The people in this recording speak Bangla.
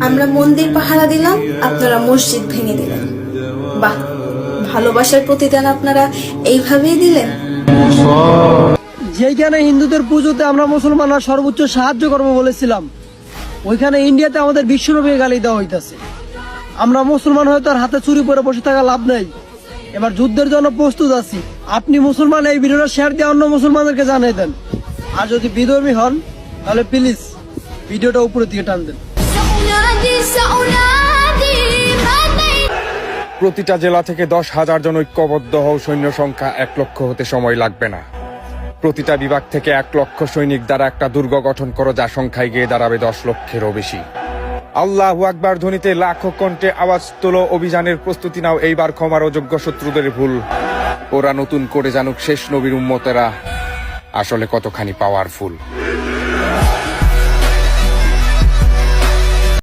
আমরা মন্দির পাহারা দিলাম, আপনারা মসজিদ ভেঙে দিলেন। বাহ, ভালোবাসার প্রতিদান আপনারা এইভাবেই দিলেন। যেখানে হিন্দুদের পুজোতে আমরা মুসলমানরা সর্বোচ্চ সাহায্য করবো বলেছিলাম, ওইখানে ইন্ডিয়াতে আমাদের বিশ্বনবীর গালি দেওয়া হইতাছে। আমরা মুসলমান হয়ে তার হাতে চুরি পরে বসে থাকা লাভ নাই। এবার যুদ্ধের জন্য প্রস্তুত আছি। আপনি মুসলমান, এই ভিডিওটা শেয়ার দিয়ে অন্য মুসলমানদেরকে জানিয়ে দেন। আর যদি বিধর্মী হন তাহলে প্লিজ ভিডিওটা উপরের দিকে টান দেন। প্রতিটা জেলা থেকে 10,000 জন ঐক্যবদ্ধ হও, সৈন্য সংখ্যা 1 লক্ষ হতে সময় লাগবে না। প্রতিটা বিভাগ থেকে 1 লক্ষ সৈনিক দ্বারা একটা দুর্গ গঠন করো, যা সংখ্যায় গিয়ে দাঁড়াবে 10 লক্ষেরও বেশি। আল্লাহু আকবার ধ্বনিতে লাখো কণ্ঠে আওয়াজ তোলো, অভিযানের প্রস্তুতি নাও। এইবার ক্ষমার অযোগ্য শত্রুদের ভুল ওরা নতুন করে জানুক শেষ নবীর উম্মতেরা আসলে কতখানি পাওয়ারফুল।